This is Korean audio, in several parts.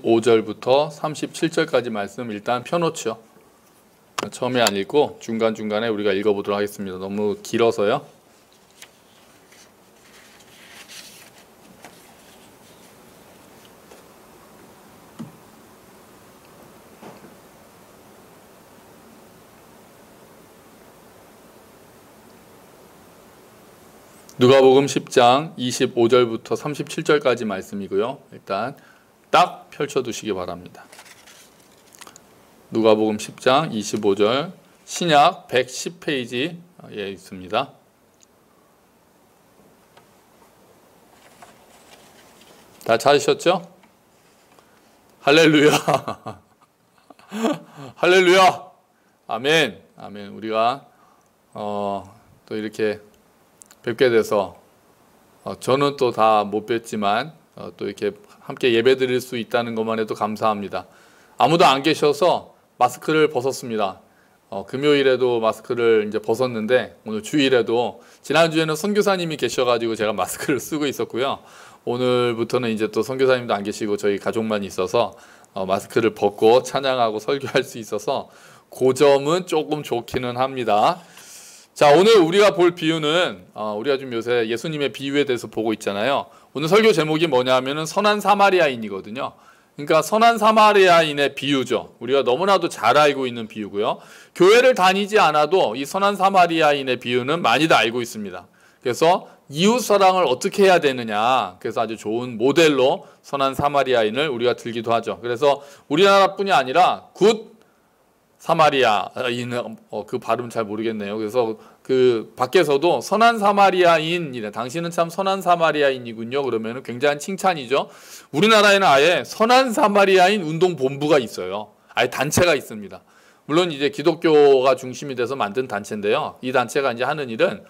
5절부터 37절까지 말씀 일단 펴놓죠. 처음에 안 읽고 중간중간에 우리가 읽어보도록 하겠습니다. 너무 길어서요. 누가복음 10장 25절부터 37절까지 말씀이고요. 일단 딱 펼쳐두시기 바랍니다. 누가복음 10장 25절 신약 110페이지에 있습니다. 다 찾으셨죠? 할렐루야. 할렐루야. 아멘. 아멘. 우리가 또 이렇게 뵙게 돼서 저는 또 다 못 뵙지만 또 이렇게 함께 예배 드릴 수 있다는 것만 해도 감사합니다. 아무도 안 계셔서 마스크를 벗었습니다. 금요일에도 마스크를 이제 벗었는데 오늘 주일에도 지난주에는 선교사님이 계셔가지고 제가 마스크를 쓰고 있었고요. 오늘부터는 이제 또 선교사님도 안 계시고 저희 가족만 있어서 마스크를 벗고 찬양하고 설교할 수 있어서 그 점은 조금 좋기는 합니다. 자, 오늘 우리가 볼 비유는 우리가 좀 요새 예수님의 비유에 대해서 보고 있잖아요. 오늘 설교 제목이 뭐냐 하면은 선한 사마리아인이거든요. 그러니까 선한 사마리아인의 비유죠. 우리가 너무나도 잘 알고 있는 비유고요. 교회를 다니지 않아도 이 선한 사마리아인의 비유는 많이들 알고 있습니다. 그래서 이웃 사랑을 어떻게 해야 되느냐, 그래서 아주 좋은 모델로 선한 사마리아인을 우리가 들기도 하죠. 그래서 우리나라뿐이 아니라 굿 사마리아인, 그 발음 잘 모르겠네요. 그래서 그 밖에서도 선한 사마리아인이래. 당신은 참 선한 사마리아인이군요. 그러면 굉장한 칭찬이죠. 우리나라에는 아예 선한 사마리아인 운동 본부가 있어요. 아예 단체가 있습니다. 물론 이제 기독교가 중심이 돼서 만든 단체인데요. 이 단체가 이제 하는 일은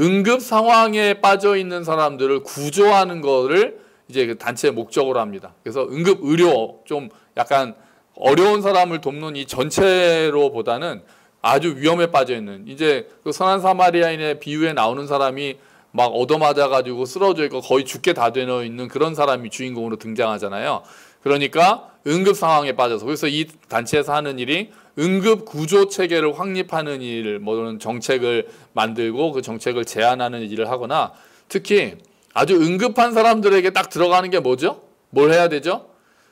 응급 상황에 빠져 있는 사람들을 구조하는 거를 이제 그 단체의 목적으로 합니다. 그래서 응급 의료, 좀 약간 어려운 사람을 돕는 이 전체로보다는 아주 위험에 빠져 있는, 이제 그 선한 사마리아인의 비유에 나오는 사람이 막 얻어맞아가지고 쓰러져 있고 거의 죽게 다 되어 있는 그런 사람이 주인공으로 등장하잖아요. 그러니까 응급 상황에 빠져서, 그래서 이 단체에서 하는 일이 응급 구조 체계를 확립하는 일, 뭐는 정책을 만들고 그 정책을 제안하는 일을 하거나, 특히 아주 응급한 사람들에게 딱 들어가는 게 뭐죠? 뭘 해야 되죠?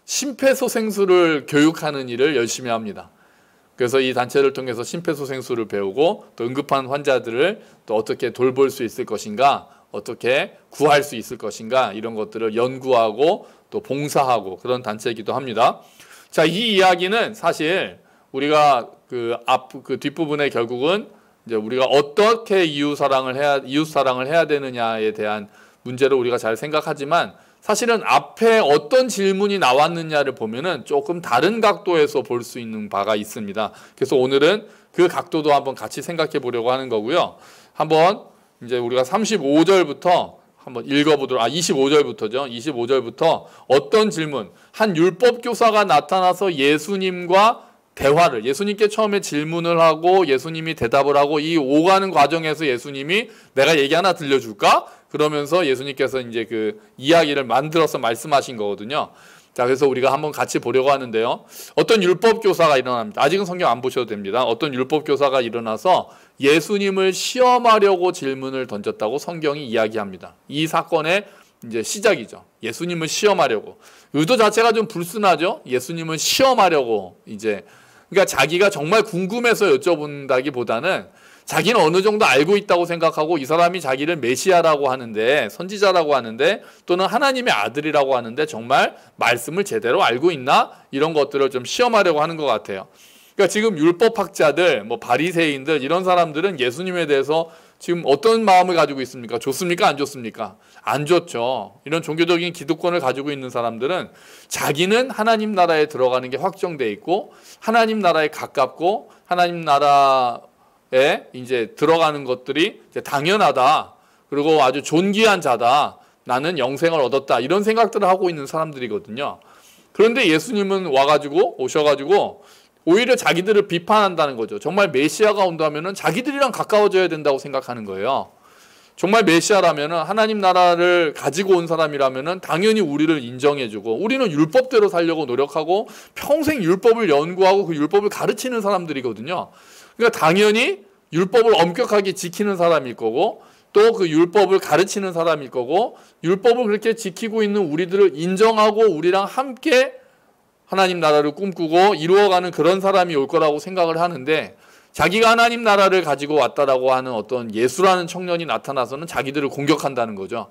심폐소생술을 교육하는 일을 열심히 합니다. 그래서 이 단체를 통해서 심폐소생술을 배우고 또 응급한 환자들을 또 어떻게 돌볼 수 있을 것인가, 어떻게 구할 수 있을 것인가, 이런 것들을 연구하고 또 봉사하고 그런 단체이기도 합니다. 자, 이 이야기는 사실 우리가 그 뒷부분에 결국은 이제 우리가 어떻게 이웃 사랑을 해야 되느냐에 대한 문제를 우리가 잘 생각하지만, 사실은 앞에 어떤 질문이 나왔느냐를 보면은 조금 다른 각도에서 볼 수 있는 바가 있습니다. 그래서 오늘은 그 각도도 한번 같이 생각해 보려고 하는 거고요. 한번 이제 우리가 35절부터 한번 읽어보도록, 25절부터죠. 25절부터 어떤 질문, 한 율법 교사가 나타나서 예수님과 대화를, 예수님께 처음에 질문을 하고 예수님이 대답을 하고, 이 오가는 과정에서 예수님이 내가 얘기 하나 들려줄까? 그러면서 예수님께서 이제 그 이야기를 만들어서 말씀하신 거거든요. 자, 그래서 우리가 한번 같이 보려고 하는데요. 어떤 율법 교사가 일어납니다. 아직은 성경 안 보셔도 됩니다. 어떤 율법 교사가 일어나서 예수님을 시험하려고 질문을 던졌다고 성경이 이야기합니다. 이 사건의 이제 시작이죠. 예수님을 시험하려고. 의도 자체가 좀 불순하죠. 예수님을 시험하려고, 이제 그러니까 자기가 정말 궁금해서 여쭤본다기보다는 자기는 어느 정도 알고 있다고 생각하고, 이 사람이 자기를 메시아라고 하는데, 선지자라고 하는데, 또는 하나님의 아들이라고 하는데 정말 말씀을 제대로 알고 있나? 이런 것들을 좀 시험하려고 하는 것 같아요. 그러니까 지금 율법학자들, 뭐 바리새인들, 이런 사람들은 예수님에 대해서 지금 어떤 마음을 가지고 있습니까? 좋습니까? 안 좋습니까? 안 좋죠. 이런 종교적인 기득권을 가지고 있는 사람들은 자기는 하나님 나라에 들어가는 게 확정돼 있고, 하나님 나라에 가깝고, 하나님 나라에 이제 들어가는 것들이 이제 당연하다, 그리고 아주 존귀한 자다, 나는 영생을 얻었다, 이런 생각들을 하고 있는 사람들이거든요. 그런데 예수님은 오셔가지고 오히려 자기들을 비판한다는 거죠. 정말 메시아가 온다면은 자기들이랑 가까워져야 된다고 생각하는 거예요. 정말 메시아라면은 하나님 나라를 가지고 온 사람이라면은 당연히 우리를 인정해주고 우리는 율법대로 살려고 노력하고 평생 율법을 연구하고 그 율법을 가르치는 사람들이거든요. 그러니까 당연히 율법을 엄격하게 지키는 사람일 거고 또 그 율법을 가르치는 사람일 거고 율법을 그렇게 지키고 있는 우리들을 인정하고 우리랑 함께 하나님 나라를 꿈꾸고 이루어가는 그런 사람이 올 거라고 생각을 하는데 자기가 하나님 나라를 가지고 왔다라고 하는 어떤 예수라는 청년이 나타나서는 자기들을 공격한다는 거죠.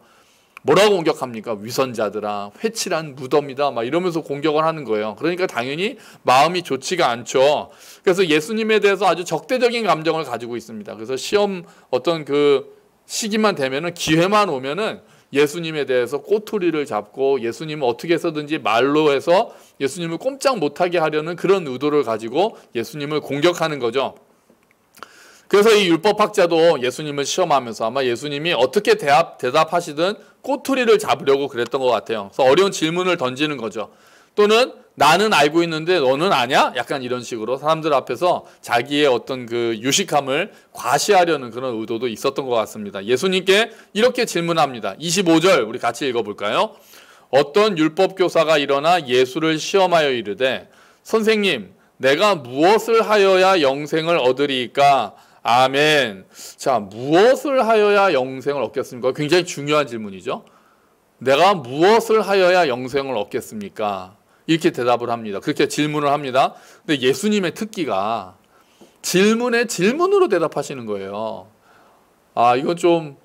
뭐라고 공격합니까? 위선자들아, 회칠한 무덤이다 막 이러면서 공격을 하는 거예요. 그러니까 당연히 마음이 좋지가 않죠. 그래서 예수님에 대해서 아주 적대적인 감정을 가지고 있습니다. 그래서 시험 어떤 그 시기만 되면은 기회만 오면은 예수님에 대해서 꼬투리를 잡고 예수님을 어떻게 해서든지 말로 해서 예수님을 꼼짝 못하게 하려는 그런 의도를 가지고 예수님을 공격하는 거죠. 그래서 이 율법학자도 예수님을 시험하면서 아마 예수님이 어떻게 대답하시든 꼬투리를 잡으려고 그랬던 것 같아요. 그래서 어려운 질문을 던지는 거죠. 또는 나는 알고 있는데 너는 아냐? 약간 이런 식으로 사람들 앞에서 자기의 어떤 그 유식함을 과시하려는 그런 의도도 있었던 것 같습니다. 예수님께 이렇게 질문합니다. 25절 우리 같이 읽어볼까요? 어떤 율법교사가 일어나 예수를 시험하여 이르되 선생님 내가 무엇을 하여야 영생을 얻으리이까? 아멘. 자, 무엇을 하여야 영생을 얻겠습니까? 굉장히 중요한 질문이죠. 내가 무엇을 하여야 영생을 얻겠습니까? 이렇게 대답을 합니다. 그렇게 질문을 합니다. 근데 예수님의 특기가 질문에 질문으로 대답하시는 거예요. 아, 이건 좀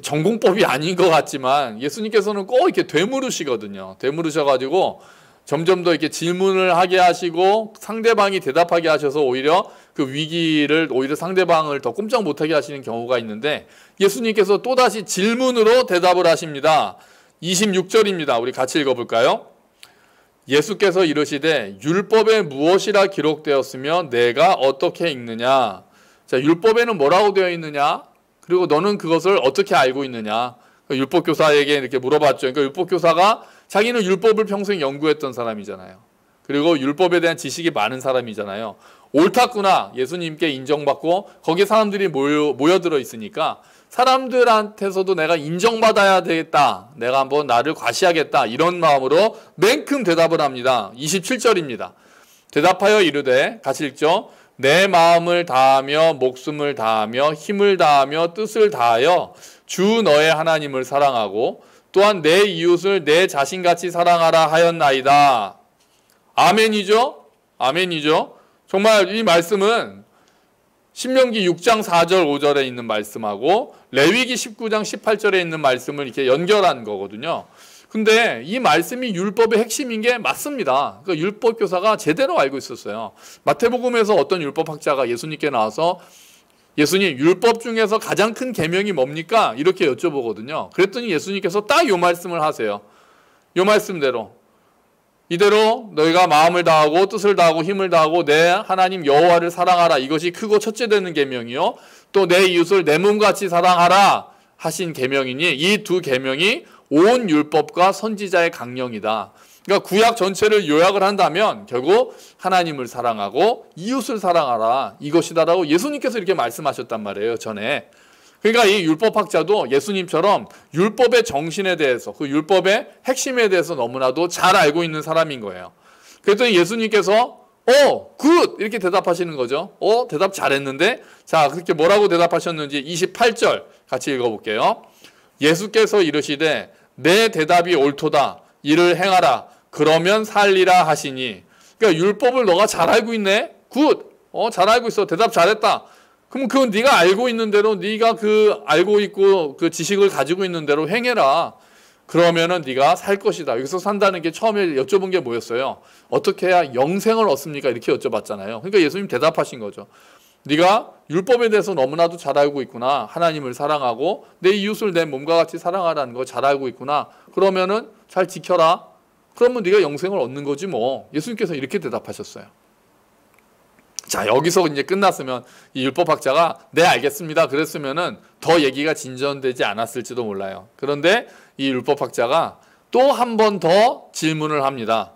전공법이 아닌 것 같지만 예수님께서는 꼭 이렇게 되물으시거든요. 되물으셔가지고 점점 더 이렇게 질문을 하게 하시고 상대방이 대답하게 하셔서 오히려 그 위기를 오히려 상대방을 더 꼼짝 못하게 하시는 경우가 있는데 예수님께서 또다시 질문으로 대답을 하십니다. 26절입니다. 우리 같이 읽어볼까요? 예수께서 이르시되 율법에 무엇이라 기록되었으며 내가 어떻게 읽느냐? 자, 율법에는 뭐라고 되어 있느냐? 그리고 너는 그것을 어떻게 알고 있느냐? 율법교사에게 이렇게 물어봤죠. 그러니까 율법교사가 자기는 율법을 평생 연구했던 사람이잖아요. 그리고 율법에 대한 지식이 많은 사람이잖아요. 옳았구나. 예수님께 인정받고 거기에 사람들이 모여들어 있으니까 사람들한테서도 내가 인정받아야 되겠다. 내가 한번 나를 과시하겠다. 이런 마음으로 맨큼 대답을 합니다. 27절입니다. 대답하여 이르되 같이 읽죠. 내 마음을 다하며 목숨을 다하며 힘을 다하며 뜻을 다하여 주 너의 하나님을 사랑하고 또한 내 이웃을 내 자신같이 사랑하라 하였나이다. 아멘이죠? 아멘이죠? 정말 이 말씀은 신명기 6장 4절 5절에 있는 말씀하고 레위기 19장 18절에 있는 말씀을 이렇게 연결한 거거든요. 근데 이 말씀이 율법의 핵심인 게 맞습니다. 그러니까 율법교사가 제대로 알고 있었어요. 마태복음에서 어떤 율법학자가 예수님께 나와서 예수님 율법 중에서 가장 큰 계명이 뭡니까? 이렇게 여쭤보거든요. 그랬더니 예수님께서 딱 요 말씀을 하세요. 요 말씀대로 이대로 너희가 마음을 다하고 뜻을 다하고 힘을 다하고 내 하나님 여호와를 사랑하라. 이것이 크고 첫째 되는 계명이요. 또 내 이웃을 내 몸같이 사랑하라 하신 계명이니 이 두 계명이 온 율법과 선지자의 강령이다. 그러니까 구약 전체를 요약을 한다면 결국 하나님을 사랑하고 이웃을 사랑하라 이것이다라고 예수님께서 이렇게 말씀하셨단 말이에요. 전에. 그러니까 이 율법학자도 예수님처럼 율법의 정신에 대해서 그 율법의 핵심에 대해서 너무나도 잘 알고 있는 사람인 거예요. 그랬더니 예수님께서 굿! 이렇게 대답하시는 거죠. 대답 잘했는데 자 그렇게 뭐라고 대답하셨는지 28절 같이 읽어볼게요. 예수께서 이르시되 내 대답이 옳도다. 이를 행하라. 그러면 살리라 하시니. 그러니까 율법을 너가 잘 알고 있네. 굿. 잘 알고 있어. 대답 잘했다. 그럼 그건 네가 알고 있는 대로 네가 그 알고 있고 그 지식을 가지고 있는 대로 행해라. 그러면은 네가 살 것이다. 여기서 산다는 게 처음에 여쭤본 게 뭐였어요? 어떻게 해야 영생을 얻습니까? 이렇게 여쭤봤잖아요. 그러니까 예수님 대답하신 거죠. 네가 율법에 대해서 너무나도 잘 알고 있구나. 하나님을 사랑하고 내 이웃을 내 몸과 같이 사랑하라는 거 잘 알고 있구나. 그러면은 잘 지켜라. 그러면 네가 영생을 얻는 거지 뭐. 예수님께서 이렇게 대답하셨어요. 자, 여기서 이제 끝났으면 이 율법학자가 네 알겠습니다 그랬으면은 더 얘기가 진전되지 않았을지도 몰라요. 그런데 이 율법학자가 또 한 번 더 질문을 합니다.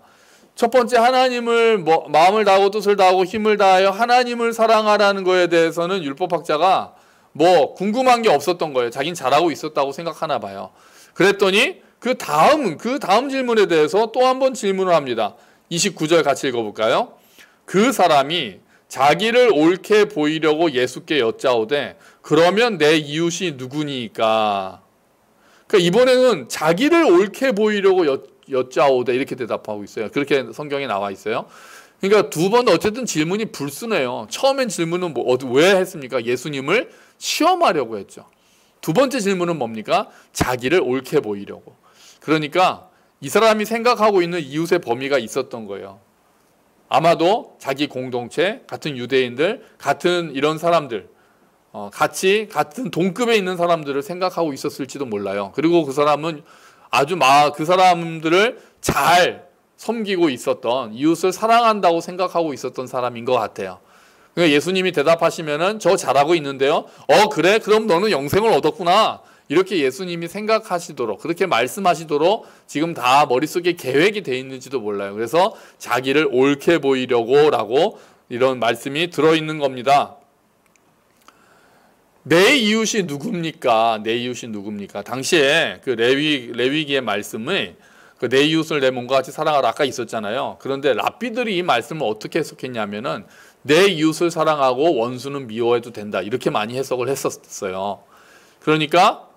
첫 번째 하나님을 마음을 다하고 뜻을 다하고 힘을 다하여 하나님을 사랑하라는 거에 대해서는 율법학자가 뭐 궁금한 게 없었던 거예요. 자긴 잘하고 있었다고 생각하나 봐요. 그랬더니 그 다음 질문에 대해서 또 한 번 질문을 합니다. 29절 같이 읽어볼까요? 그 사람이 자기를 옳게 보이려고 예수께 여짜오되 그러면 내 이웃이 누구니까? 그러니까 이번에는 자기를 옳게 보이려고 여짜오되 이렇게 대답하고 있어요. 그렇게 성경에 나와 있어요. 그러니까 두 번 어쨌든 질문이 불순해요. 처음엔 질문은 왜 했습니까? 예수님을 시험하려고 했죠. 두 번째 질문은 뭡니까? 자기를 옳게 보이려고. 그러니까 이 사람이 생각하고 있는 이웃의 범위가 있었던 거예요. 아마도 자기 공동체, 같은 유대인들, 같은 이런 사람들, 같은 동급에 있는 사람들을 생각하고 있었을지도 몰라요. 그리고 그 사람은 그 사람들을 잘 섬기고 있었던, 이웃을 사랑한다고 생각하고 있었던 사람인 것 같아요. 그러니까 예수님이 대답하시면은 저 잘하고 있는데요. 그래? 그럼 너는 영생을 얻었구나. 이렇게 예수님이 생각하시도록, 그렇게 말씀하시도록 지금 다 머릿속에 계획이 돼 있는지도 몰라요. 그래서 자기를 옳게 보이려고 라고 이런 말씀이 들어있는 겁니다. 내 이웃이 누굽니까? 내 이웃이 누굽니까? 당시에 그 레위기의 말씀을 내 이웃을 내 몸과 같이 사랑하라 아까 있었잖아요. 그런데 랍비들이 이 말씀을 어떻게 해석했냐면은 내 이웃을 사랑하고 원수는 미워해도 된다. 이렇게 많이 해석을 했었어요. 그러니까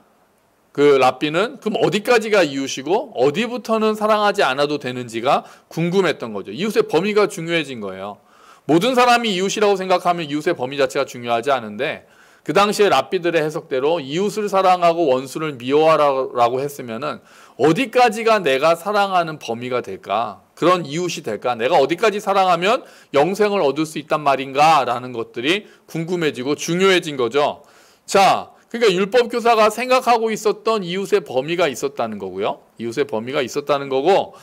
그 랍비는 그럼 어디까지가 이웃이고 어디부터는 사랑하지 않아도 되는지가 궁금했던 거죠. 이웃의 범위가 중요해진 거예요. 모든 사람이 이웃이라고 생각하면 이웃의 범위 자체가 중요하지 않은데 그 당시에 랍비들의 해석대로 이웃을 사랑하고 원수를 미워하라고 했으면은 어디까지가 내가 사랑하는 범위가 될까? 그런 이웃이 될까? 내가 어디까지 사랑하면 영생을 얻을 수 있단 말인가? 라는 것들이 궁금해지고 중요해진 거죠. 자, 그러니까 율법교사가 생각하고 있었던 이웃의 범위가 있었다는 거고요. 이웃의 범위가 있었다는 거고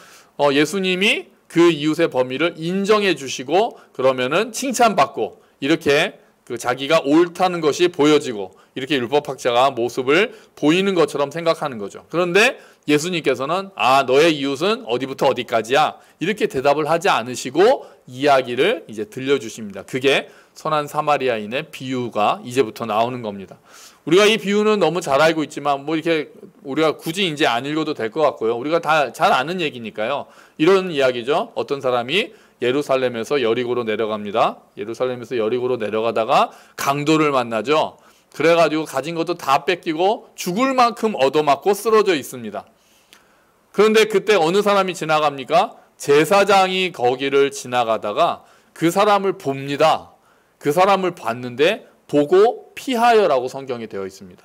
예수님이 그 이웃의 범위를 인정해 주시고 그러면은 칭찬받고 이렇게 그 자기가 옳다는 것이 보여지고 이렇게 율법학자가 모습을 보이는 것처럼 생각하는 거죠. 그런데 예수님께서는 너의 이웃은 어디부터 어디까지야? 이렇게 대답을 하지 않으시고 이야기를 이제 들려주십니다. 그게 선한 사마리아인의 비유가 이제부터 나오는 겁니다. 우리가 이 비유는 너무 잘 알고 있지만 뭐 이렇게 우리가 굳이 이제 안 읽어도 될 것 같고요. 우리가 다 잘 아는 얘기니까요. 이런 이야기죠. 어떤 사람이 예루살렘에서 여리고로 내려갑니다. 예루살렘에서 여리고로 내려가다가 강도를 만나죠. 그래가지고 가진 것도 다 뺏기고 죽을 만큼 얻어맞고 쓰러져 있습니다. 그런데 그때 어느 사람이 지나갑니까? 제사장이 거기를 지나가다가 그 사람을 봅니다. 그 사람을 봤는데 보고 피하여라고 성경에 되어 있습니다.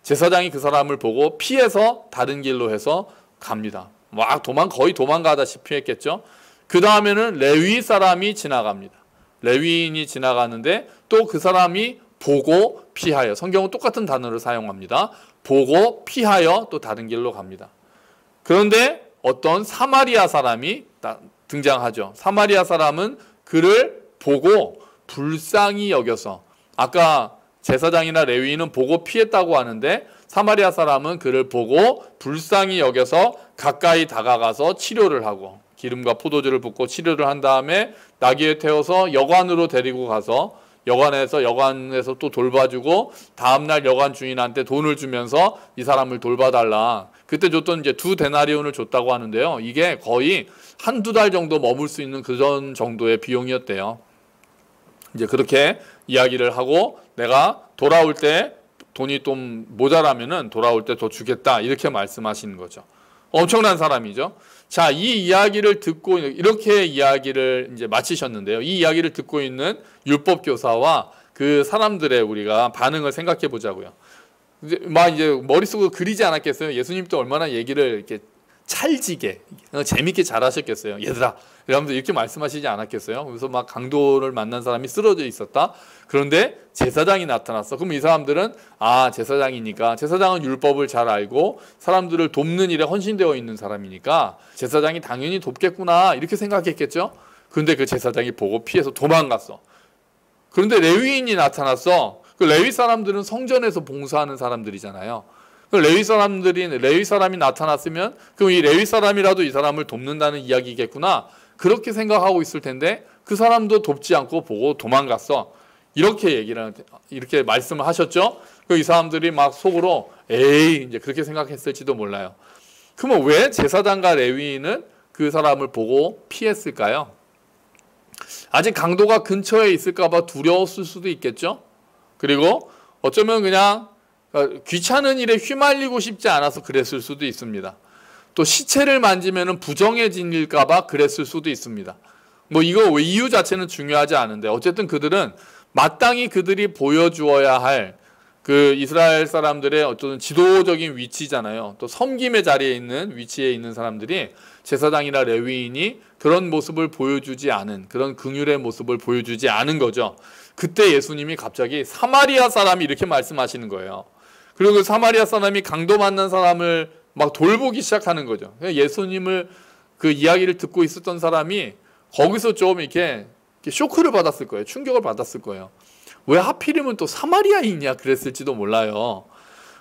제사장이 그 사람을 보고 피해서 다른 길로 해서 갑니다. 막 거의 도망가다시피 했겠죠. 그 다음에는 레위 사람이 지나갑니다. 레위인이 지나가는데 또 그 사람이 보고 피하여. 성경은 똑같은 단어를 사용합니다. 보고 피하여 또 다른 길로 갑니다. 그런데 어떤 사마리아 사람이 등장하죠. 사마리아 사람은 그를 보고 불쌍히 여겨서, 아까 제사장이나 레위인은 보고 피했다고 하는데 사마리아 사람은 그를 보고 불쌍히 여겨서 가까이 다가가서 치료를 하고 기름과 포도주를 붓고 치료를 한 다음에 나귀에 태워서 여관으로 데리고 가서 여관에서 또 돌봐주고 다음날 여관 주인한테 돈을 주면서 이 사람을 돌봐달라. 그때 줬던 이제 2데나리온을 줬다고 하는데요. 이게 거의 한두 달 정도 머물 수 있는 그런 정도의 비용이었대요. 이제 그렇게 이야기를 하고 내가 돌아올 때 돈이 좀 모자라면은 돌아올 때 더 주겠다. 이렇게 말씀하시는 거죠. 엄청난 사람이죠. 자, 이 이야기를 듣고 이렇게 이야기를 이제 마치셨는데요. 이 이야기를 듣고 있는 율법 교사와 그 사람들의 우리가 반응을 생각해 보자고요. 이제 머릿속으로 그리지 않았겠어요? 예수님도 얼마나 얘기를 이렇게 찰지게 재밌게 잘하셨겠어요. 얘들아, 이러면서 이렇게 말씀하시지 않았겠어요? 그래서 막 강도를 만난 사람이 쓰러져 있었다. 그런데 제사장이 나타났어. 그럼 이 사람들은 제사장이니까, 제사장은 율법을 잘 알고 사람들을 돕는 일에 헌신되어 있는 사람이니까 제사장이 당연히 돕겠구나 이렇게 생각했겠죠. 그런데 그 제사장이 보고 피해서 도망갔어. 그런데 레위인이 나타났어. 그 레위 사람들은 성전에서 봉사하는 사람들이잖아요. 레위 사람이 나타났으면 그럼 이 레위 사람이라도 이 사람을 돕는다는 이야기겠구나. 그렇게 생각하고 있을 텐데 그 사람도 돕지 않고 보고 도망갔어. 이렇게 말씀을 하셨죠. 이 사람들이 막 속으로 에이 이제 그렇게 생각했을지도 몰라요. 그러면 왜 제사장과 레위인은 그 사람을 보고 피했을까요? 아직 강도가 근처에 있을까봐 두려웠을 수도 있겠죠. 그리고 어쩌면 그냥 귀찮은 일에 휘말리고 싶지 않아서 그랬을 수도 있습니다. 또 시체를 만지면 부정해질까봐 그랬을 수도 있습니다. 뭐 이거 이유 자체는 중요하지 않은데 어쨌든 그들은 마땅히 그들이 보여주어야 할 그 이스라엘 사람들의 어떤 지도적인 위치잖아요. 또 섬김의 자리에 있는 위치에 있는 사람들이 제사장이나 레위인이 그런 모습을 보여주지 않은, 그런 긍휼의 모습을 보여주지 않은 거죠. 그때 예수님이 갑자기 사마리아 사람이 이렇게 말씀하시는 거예요. 그리고 그 사마리아 사람이 강도 만난 사람을 막 돌보기 시작하는 거죠. 예수님을 그 이야기를 듣고 있었던 사람이 거기서 좀 이렇게 쇼크를 받았을 거예요. 충격을 받았을 거예요. 왜 하필이면 또 사마리아인이냐 그랬을지도 몰라요.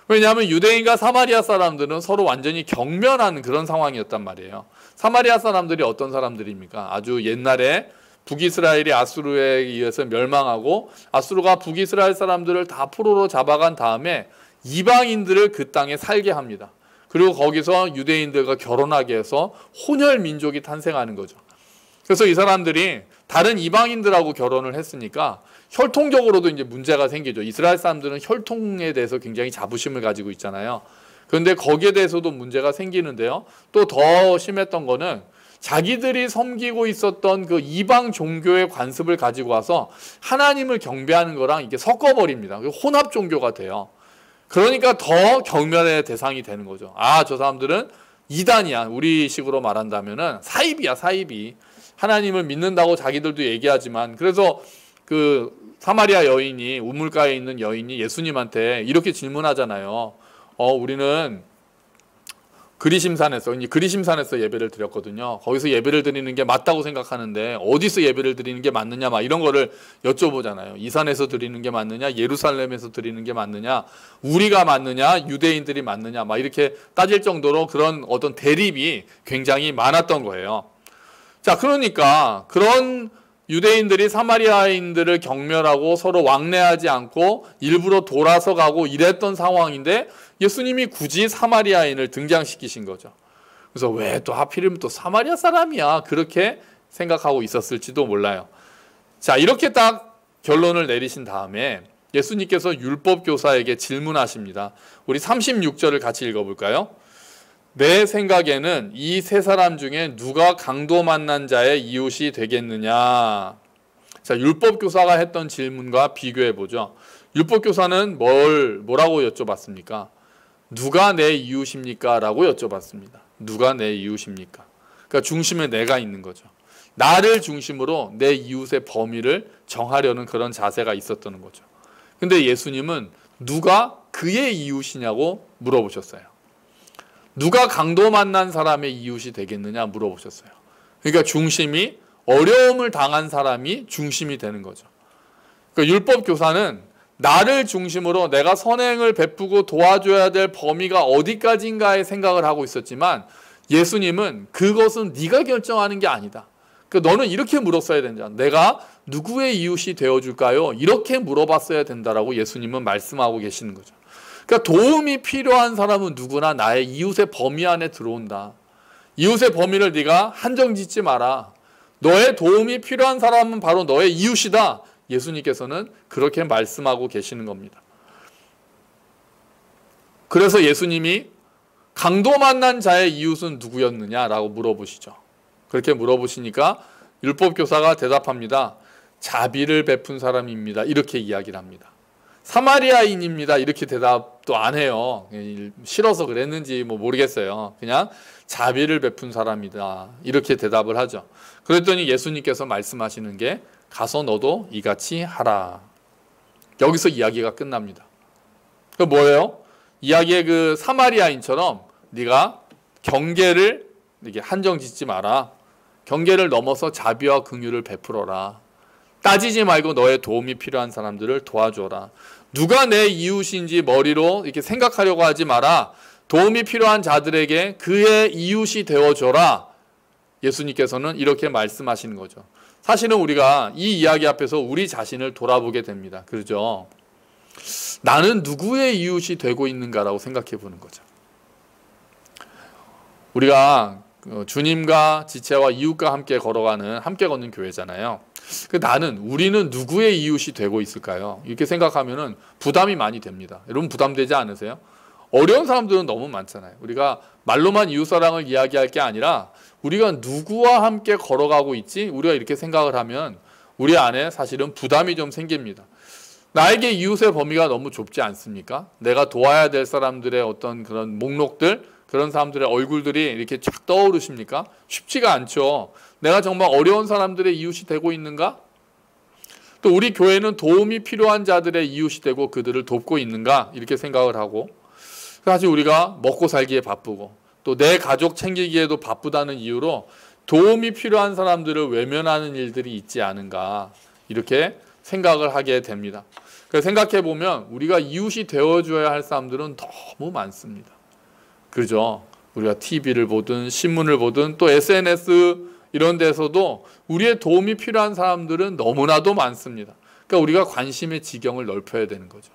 왜냐하면 유대인과 사마리아 사람들은 서로 완전히 경멸하는 그런 상황이었단 말이에요. 사마리아 사람들이 어떤 사람들입니까? 아주 옛날에 북이스라엘이 아수르에 의해서 멸망하고 아수르가 북이스라엘 사람들을 다 포로로 잡아간 다음에 이방인들을 그 땅에 살게 합니다. 그리고 거기서 유대인들과 결혼하게 해서 혼혈 민족이 탄생하는 거죠. 그래서 이 사람들이 다른 이방인들하고 결혼을 했으니까 혈통적으로도 이제 문제가 생기죠. 이스라엘 사람들은 혈통에 대해서 굉장히 자부심을 가지고 있잖아요. 그런데 거기에 대해서도 문제가 생기는데요. 또 더 심했던 거는 자기들이 섬기고 있었던 그 이방 종교의 관습을 가지고 와서 하나님을 경배하는 거랑 이게 섞어버립니다. 혼합 종교가 돼요. 그러니까 더 경멸의 대상이 되는 거죠. 아, 저 사람들은 이단이야. 우리식으로 말한다면은 사이비야, 사이비. 하나님을 믿는다고 자기들도 얘기하지만 그래서 그 사마리아 여인이 우물가에 있는 여인이 예수님한테 이렇게 질문하잖아요. 우리는 그리심산에서 예배를 드렸거든요. 거기서 예배를 드리는 게 맞다고 생각하는데 어디서 예배를 드리는 게 맞느냐 막 이런 거를 여쭤보잖아요. 이 산에서 드리는 게 맞느냐, 예루살렘에서 드리는 게 맞느냐, 우리가 맞느냐, 유대인들이 맞느냐 막 이렇게 따질 정도로 그런 어떤 대립이 굉장히 많았던 거예요. 자, 그러니까 그런 유대인들이 사마리아인들을 경멸하고 서로 왕래하지 않고 일부러 돌아서 가고 이랬던 상황인데 예수님이 굳이 사마리아인을 등장시키신 거죠. 그래서 왜 또 하필이면 또 사마리아 사람이야 그렇게 생각하고 있었을지도 몰라요. 자, 이렇게 딱 결론을 내리신 다음에 예수님께서 율법교사에게 질문하십니다. 우리 36절을 같이 읽어볼까요? 내 생각에는 이 세 사람 중에 누가 강도 만난 자의 이웃이 되겠느냐. 자, 율법교사가 했던 질문과 비교해보죠. 율법교사는 뭐라고 여쭤봤습니까? 누가 내 이웃입니까? 라고 여쭤봤습니다. 누가 내 이웃입니까? 그러니까 중심에 내가 있는 거죠. 나를 중심으로 내 이웃의 범위를 정하려는 그런 자세가 있었던 거죠. 근데 예수님은 누가 그의 이웃이냐고 물어보셨어요. 누가 강도 만난 사람의 이웃이 되겠느냐 물어보셨어요. 그러니까 중심이 어려움을 당한 사람이 중심이 되는 거죠. 그러니까 율법교사는 나를 중심으로 내가 선행을 베푸고 도와줘야 될 범위가 어디까지인가에 생각을 하고 있었지만 예수님은 그것은 네가 결정하는 게 아니다. 그러니까 너는 이렇게 물었어야 된다. 내가 누구의 이웃이 되어줄까요? 이렇게 물어봤어야 된다라고 예수님은 말씀하고 계시는 거죠. 그러니까 도움이 필요한 사람은 누구나 나의 이웃의 범위 안에 들어온다. 이웃의 범위를 네가 한정 짓지 마라. 너의 도움이 필요한 사람은 바로 너의 이웃이다. 예수님께서는 그렇게 말씀하고 계시는 겁니다. 그래서 예수님이 강도 만난 자의 이웃은 누구였느냐라고 물어보시죠. 그렇게 물어보시니까 율법교사가 대답합니다. 자비를 베푼 사람입니다. 이렇게 이야기를 합니다. 사마리아인입니다. 이렇게 대답도 안 해요. 싫어서 그랬는지 모르겠어요. 그냥 자비를 베푼 사람이다. 이렇게 대답을 하죠. 그랬더니 예수님께서 말씀하시는 게 가서 너도 이같이 하라. 여기서 이야기가 끝납니다. 그 뭐예요? 이야기의 그 사마리아인처럼 네가 경계를 이렇게 한정 짓지 마라. 경계를 넘어서 자비와 긍휼을 베풀어라. 따지지 말고 너의 도움이 필요한 사람들을 도와줘라. 누가 내 이웃인지 머리로 이렇게 생각하려고 하지 마라. 도움이 필요한 자들에게 그의 이웃이 되어줘라. 예수님께서는 이렇게 말씀하시는 거죠. 사실은 우리가 이 이야기 앞에서 우리 자신을 돌아보게 됩니다. 그렇죠? 나는 누구의 이웃이 되고 있는가라고 생각해 보는 거죠. 우리가 주님과 지체와 이웃과 함께 걸어가는, 함께 걷는 교회잖아요. 우리는 누구의 이웃이 되고 있을까요? 이렇게 생각하면은 부담이 많이 됩니다. 여러분 부담되지 않으세요? 어려운 사람들은 너무 많잖아요. 우리가 말로만 이웃사랑을 이야기할 게 아니라 우리가 누구와 함께 걸어가고 있지? 우리가 이렇게 생각을 하면 우리 안에 사실은 부담이 좀 생깁니다. 나에게 이웃의 범위가 너무 좁지 않습니까? 내가 도와야 될 사람들의 어떤 그런 목록들, 그런 사람들의 얼굴들이 이렇게 쫙 떠오르십니까? 쉽지가 않죠. 내가 정말 어려운 사람들의 이웃이 되고 있는가? 또 우리 교회는 도움이 필요한 자들의 이웃이 되고 그들을 돕고 있는가? 이렇게 생각을 하고, 사실 우리가 먹고 살기에 바쁘고 또 내 가족 챙기기에도 바쁘다는 이유로 도움이 필요한 사람들을 외면하는 일들이 있지 않은가, 이렇게 생각을 하게 됩니다. 그래서 생각해 보면 우리가 이웃이 되어줘야 할 사람들은 너무 많습니다. 그죠? 우리가 TV를 보든 신문을 보든 또 SNS 이런 데서도 우리의 도움이 필요한 사람들은 너무나도 많습니다. 그러니까 우리가 관심의 지경을 넓혀야 되는 거죠.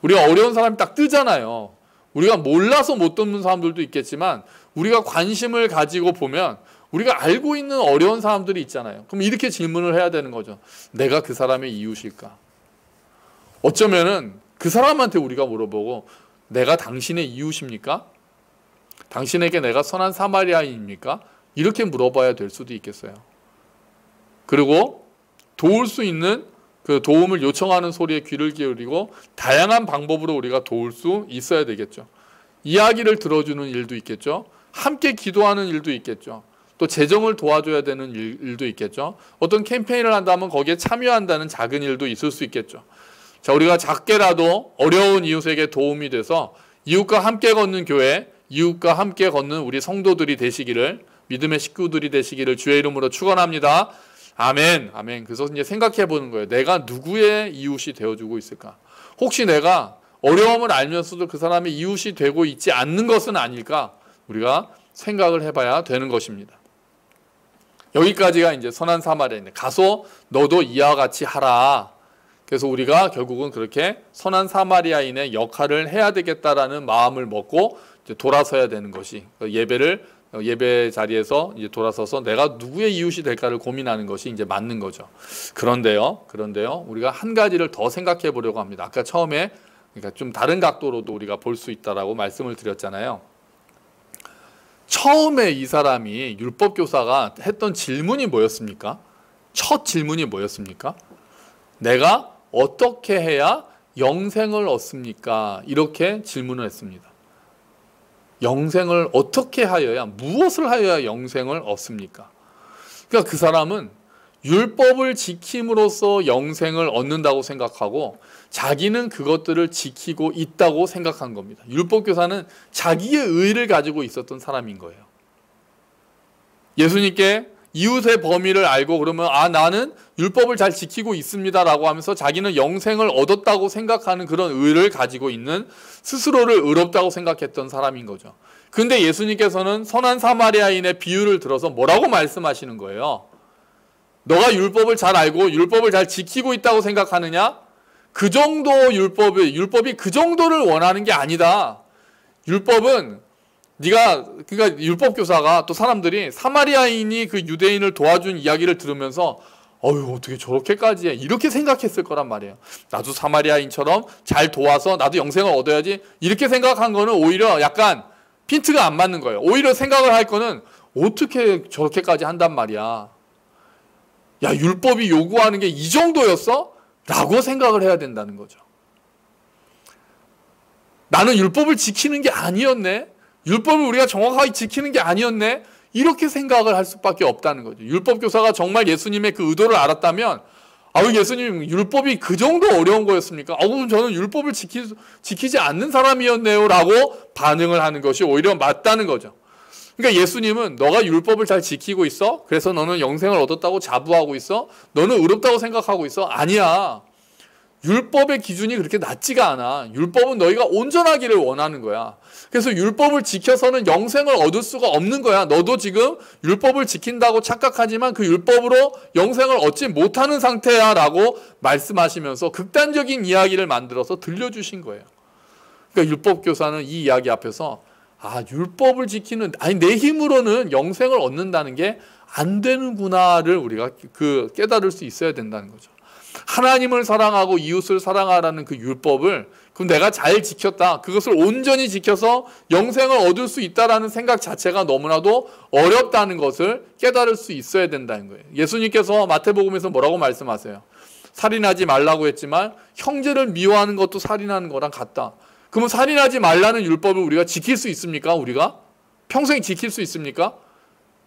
우리가 어려운 사람이 딱 뜨잖아요. 우리가 몰라서 못 돕는 사람들도 있겠지만 우리가 관심을 가지고 보면 우리가 알고 있는 어려운 사람들이 있잖아요. 그럼 이렇게 질문을 해야 되는 거죠. 내가 그 사람의 이웃일까? 어쩌면은 그 사람한테 우리가 물어보고, 내가 당신의 이웃입니까? 당신에게 내가 선한 사마리아인입니까? 이렇게 물어봐야 될 수도 있겠어요. 그리고 도울 수 있는 그 도움을 요청하는 소리에 귀를 기울이고 다양한 방법으로 우리가 도울 수 있어야 되겠죠. 이야기를 들어주는 일도 있겠죠. 함께 기도하는 일도 있겠죠. 또 재정을 도와줘야 되는 일도 있겠죠. 어떤 캠페인을 한다면 거기에 참여한다는 작은 일도 있을 수 있겠죠. 자, 우리가 작게라도 어려운 이웃에게 도움이 돼서 이웃과 함께 걷는 교회, 이웃과 함께 걷는 우리 성도들이 되시기를, 믿음의 식구들이 되시기를 주의 이름으로 축원합니다. 아멘, 아멘. 그래서 이제 생각해 보는 거예요. 내가 누구의 이웃이 되어주고 있을까? 혹시 내가 어려움을 알면서도 그 사람의 이웃이 되고 있지 않는 것은 아닐까? 우리가 생각을 해봐야 되는 것입니다. 여기까지가 이제 선한 사마리아인. 가서 너도 이와 같이 하라. 그래서 우리가 결국은 그렇게 선한 사마리아인의 역할을 해야 되겠다라는 마음을 먹고 이제 돌아서야 되는 것이, 예배 자리에서 이제 돌아서서 내가 누구의 이웃이 될까를 고민하는 것이 이제 맞는 거죠. 그런데요, 우리가 한 가지를 더 생각해 보려고 합니다. 아까 처음에 그러니까 좀 다른 각도로도 우리가 볼 수 있다라고 말씀을 드렸잖아요. 처음에 이 사람이 율법교사가 했던 질문이 뭐였습니까? 첫 질문이 뭐였습니까? 내가 어떻게 해야 영생을 얻습니까? 이렇게 질문을 했습니다. 영생을 어떻게 하여야, 무엇을 하여야 영생을 얻습니까? 그러니까 그 사람은 율법을 지킴으로써 영생을 얻는다고 생각하고 자기는 그것들을 지키고 있다고 생각한 겁니다. 율법교사는 자기의 의를 가지고 있었던 사람인 거예요. 예수님께 이웃의 범위를 알고 그러면 나는 율법을 잘 지키고 있습니다라고 하면서 자기는 영생을 얻었다고 생각하는 그런 의를 가지고 있는, 스스로를 의롭다고 생각했던 사람인 거죠. 근데 예수님께서는 선한 사마리아인의 비유를 들어서 뭐라고 말씀하시는 거예요? 너가 율법을 잘 알고 율법을 잘 지키고 있다고 생각하느냐? 그 정도 율법이 그 정도를 원하는 게 아니다. 율법은 그러니까 율법 교사가, 또 사람들이 사마리아인이 그 유대인을 도와준 이야기를 들으면서 어떻게 저렇게까지 해, 이렇게 생각했을 거란 말이에요. 나도 사마리아인처럼 잘 도와서 나도 영생을 얻어야지, 이렇게 생각한 거는 오히려 약간 핀트가 안 맞는 거예요. 오히려 생각을 할 거는 어떻게 저렇게까지 한단 말이야. 야, 율법이 요구하는 게 이 정도였어? 라고 생각을 해야 된다는 거죠. 나는 율법을 지키는 게 아니었네. 율법을 우리가 정확하게 지키는 게 아니었네. 이렇게 생각을 할 수밖에 없다는 거죠. 율법교사가 정말 예수님의 그 의도를 알았다면, 예수님 율법이 그 정도 어려운 거였습니까? 그럼 저는 율법을 지키지 않는 사람이었네요. 라고 반응을 하는 것이 오히려 맞다는 거죠. 그러니까 예수님은 너가 율법을 잘 지키고 있어? 그래서 너는 영생을 얻었다고 자부하고 있어? 너는 의롭다고 생각하고 있어? 아니야. 율법의 기준이 그렇게 낮지가 않아. 율법은 너희가 온전하기를 원하는 거야. 그래서 율법을 지켜서는 영생을 얻을 수가 없는 거야. 너도 지금 율법을 지킨다고 착각하지만 그 율법으로 영생을 얻지 못하는 상태야 라고 말씀하시면서 극단적인 이야기를 만들어서 들려주신 거예요. 그러니까 율법교사는 이 이야기 앞에서 율법을 지키는, 내 힘으로는 영생을 얻는다는 게 안 되는구나를 우리가 깨달을 수 있어야 된다는 거죠. 하나님을 사랑하고 이웃을 사랑하라는 그 율법을 그럼 내가 잘 지켰다, 그것을 온전히 지켜서 영생을 얻을 수 있다라는 생각 자체가 너무나도 어렵다는 것을 깨달을 수 있어야 된다는 거예요. 예수님께서 마태복음에서 뭐라고 말씀하세요? 살인하지 말라고 했지만 형제를 미워하는 것도 살인하는 거랑 같다. 그러면 살인하지 말라는 율법을 우리가 지킬 수 있습니까? 우리가 평생 지킬 수 있습니까?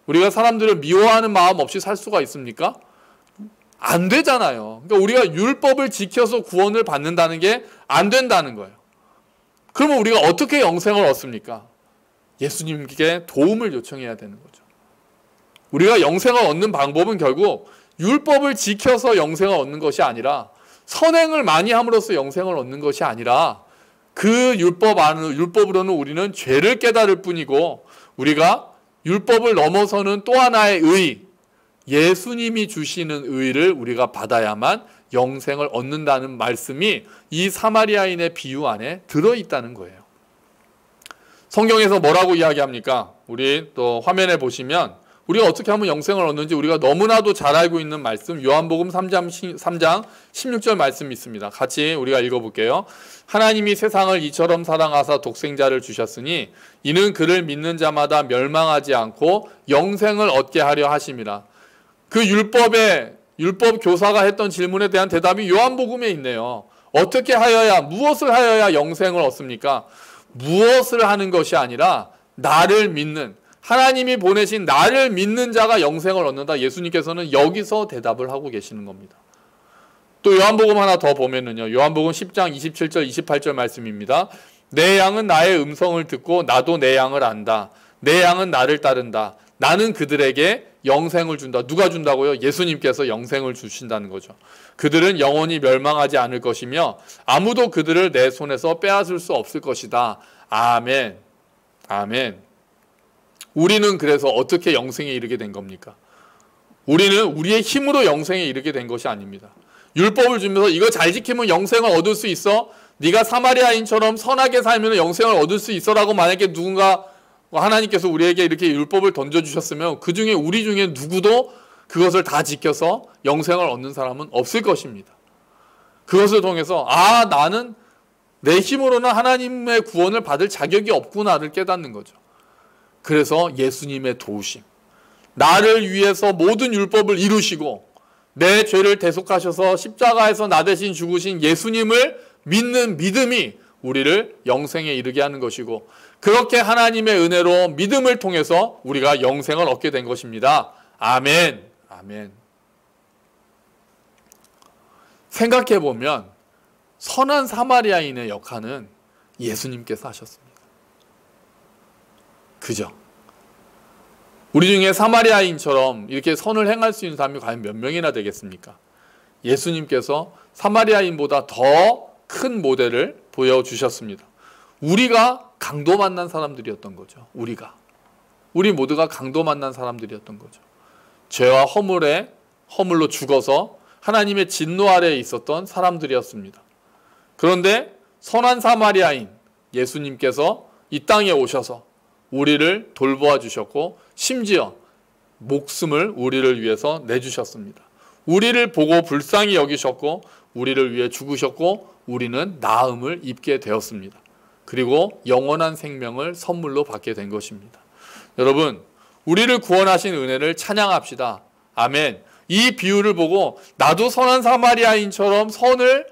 우리가 사람들을 미워하는 마음 없이 살 수가 있습니까? 안 되잖아요. 그러니까 우리가 율법을 지켜서 구원을 받는다는 게 안 된다는 거예요. 그러면 우리가 어떻게 영생을 얻습니까? 예수님께 도움을 요청해야 되는 거죠. 우리가 영생을 얻는 방법은 결국 율법을 지켜서 영생을 얻는 것이 아니라, 선행을 많이 함으로써 영생을 얻는 것이 아니라, 그 율법으로는 우리는 죄를 깨달을 뿐이고, 우리가 율법을 넘어서는 또 하나의 의, 예수님이 주시는 의를 우리가 받아야만 영생을 얻는다는 말씀이 이 사마리아인의 비유 안에 들어있다는 거예요. 성경에서 뭐라고 이야기합니까? 우리 또 화면에 보시면 우리가 어떻게 하면 영생을 얻는지 우리가 너무나도 잘 알고 있는 말씀, 요한복음 3장 16절 말씀이 있습니다. 같이 우리가 읽어볼게요. 하나님이 세상을 이처럼 사랑하사 독생자를 주셨으니 이는 그를 믿는 자마다 멸망하지 않고 영생을 얻게 하려 하심이라. 그 율법 교사가 했던 질문에 대한 대답이 요한복음에 있네요. 어떻게 하여야, 무엇을 하여야 영생을 얻습니까? 무엇을 하는 것이 아니라 나를 믿는, 하나님이 보내신 나를 믿는 자가 영생을 얻는다. 예수님께서는 여기서 대답을 하고 계시는 겁니다. 또 요한복음 하나 더 보면은요. 요한복음 10장 27절 28절 말씀입니다. 내 양은 나의 음성을 듣고 나도 내 양을 안다. 내 양은 나를 따른다. 나는 그들에게 영생을 준다. 누가 준다고요? 예수님께서 영생을 주신다는 거죠. 그들은 영원히 멸망하지 않을 것이며 아무도 그들을 내 손에서 빼앗을 수 없을 것이다. 아멘. 아멘. 우리는 그래서 어떻게 영생에 이르게 된 겁니까? 우리는 우리의 힘으로 영생에 이르게 된 것이 아닙니다. 율법을 주면서 이거 잘 지키면 영생을 얻을 수 있어? 네가 사마리아인처럼 선하게 살면 영생을 얻을 수 있어라고 만약에 누군가, 하나님께서 우리에게 이렇게 율법을 던져주셨으면 그 중에 우리 중에 누구도 그것을 다 지켜서 영생을 얻는 사람은 없을 것입니다. 그것을 통해서 나는 내 힘으로는 하나님의 구원을 받을 자격이 없구나를 깨닫는 거죠. 그래서 예수님의 도우심, 나를 위해서 모든 율법을 이루시고 내 죄를 대속하셔서 십자가에서 나 대신 죽으신 예수님을 믿는 믿음이 우리를 영생에 이르게 하는 것이고, 그렇게 하나님의 은혜로 믿음을 통해서 우리가 영생을 얻게 된 것입니다. 아멘. 아멘. 생각해보면 선한 사마리아인의 역할은 예수님께서 하셨습니다. 그죠? 우리 중에 사마리아인처럼 이렇게 선을 행할 수 있는 사람이 과연 몇 명이나 되겠습니까? 예수님께서 사마리아인보다 더 큰 모델을 보여주셨습니다. 우리가 강도 만난 사람들이었던 거죠. 우리 모두가 강도 만난 사람들이었던 거죠. 죄와 허물로 죽어서 하나님의 진노 아래에 있었던 사람들이었습니다. 그런데 선한 사마리아인 예수님께서 이 땅에 오셔서 우리를 돌보아 주셨고, 심지어 목숨을 우리를 위해서 내주셨습니다. 우리를 보고 불쌍히 여기셨고 우리를 위해 죽으셨고 우리는 나음을 입게 되었습니다. 그리고 영원한 생명을 선물로 받게 된 것입니다. 여러분, 우리를 구원하신 은혜를 찬양합시다. 아멘. 이 비유를 보고 나도 선한 사마리아인처럼 선을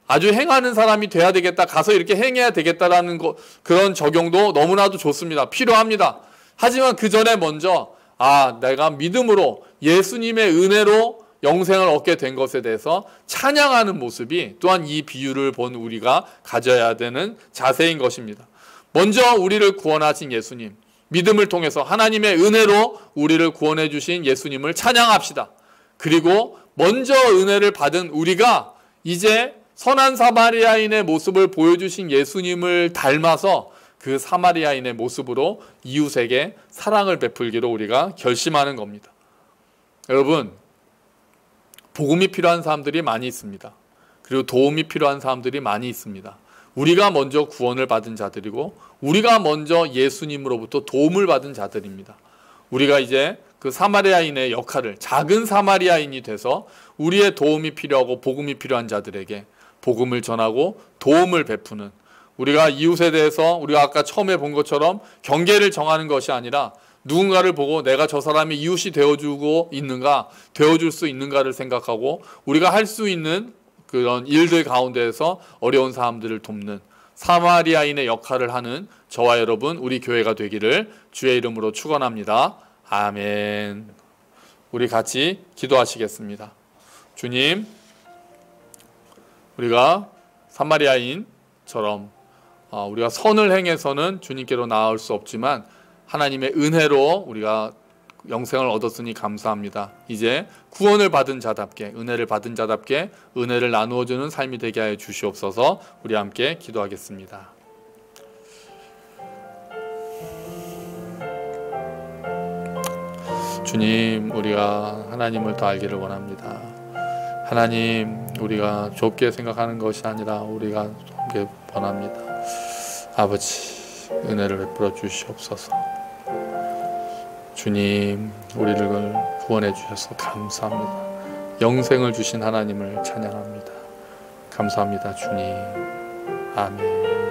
아주 행하는 사람이 돼야 되겠다, 가서 이렇게 행해야 되겠다라는 그런 적용도 너무나도 좋습니다. 필요합니다. 하지만 그 전에 먼저 내가 믿음으로 예수님의 은혜로 영생을 얻게 된 것에 대해서 찬양하는 모습이 또한 이 비유를 본 우리가 가져야 되는 자세인 것입니다. 먼저 우리를 구원하신 예수님, 믿음을 통해서 하나님의 은혜로 우리를 구원해 주신 예수님을 찬양합시다. 그리고 먼저 은혜를 받은 우리가 이제 선한 사마리아인의 모습을 보여주신 예수님을 닮아서 그 사마리아인의 모습으로 이웃에게 사랑을 베풀기로 우리가 결심하는 겁니다. 여러분, 복음이 필요한 사람들이 많이 있습니다. 그리고 도움이 필요한 사람들이 많이 있습니다. 우리가 먼저 구원을 받은 자들이고 우리가 먼저 예수님으로부터 도움을 받은 자들입니다. 우리가 이제 그 사마리아인의 역할을, 작은 사마리아인이 돼서 우리의 도움이 필요하고 복음이 필요한 자들에게 복음을 전하고 도움을 베푸는, 우리가 이웃에 대해서 우리가 아까 처음에 본 것처럼 경계를 정하는 것이 아니라 누군가를 보고 내가 저 사람이 이웃이 되어주고 있는가, 되어줄 수 있는가를 생각하고 우리가 할 수 있는 그런 일들 가운데에서 어려운 사람들을 돕는 사마리아인의 역할을 하는 저와 여러분, 우리 교회가 되기를 주의 이름으로 축원합니다. 아멘. 우리 같이 기도하시겠습니다. 주님, 우리가 사마리아인처럼 우리가 선을 행해서는 주님께로 나아올 수 없지만 하나님의 은혜로 우리가 영생을 얻었으니 감사합니다. 이제 구원을 받은 자답게, 은혜를 받은 자답게 은혜를 나누어주는 삶이 되게 하여 주시옵소서. 우리 함께 기도하겠습니다. 주님, 우리가 하나님을 더 알기를 원합니다. 하나님, 우리가 좁게 생각하는 것이 아니라 우리가 좁게 원합니다. 아버지, 은혜를 베풀어 주시옵소서. 주님, 우리를 구원해 주셔서 감사합니다. 영생을 주신 하나님을 찬양합니다. 감사합니다, 주님. 아멘.